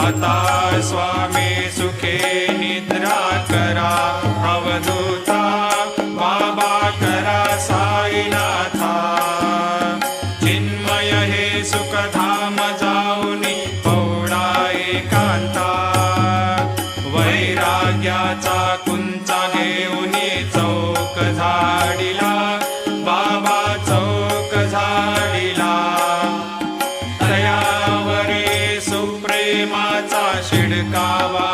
आता स्वामी सुखे निद्रा करा अवधूता बाबा करा साईनाथा चिन्मय हे सुखधाम जाऊनी पौडा एकांता वैराग्याचा कुंचा घेऊनी चौक झाडिला बाबा चौक झाडिला तयावरी सुप्रेमाचा शिडकावा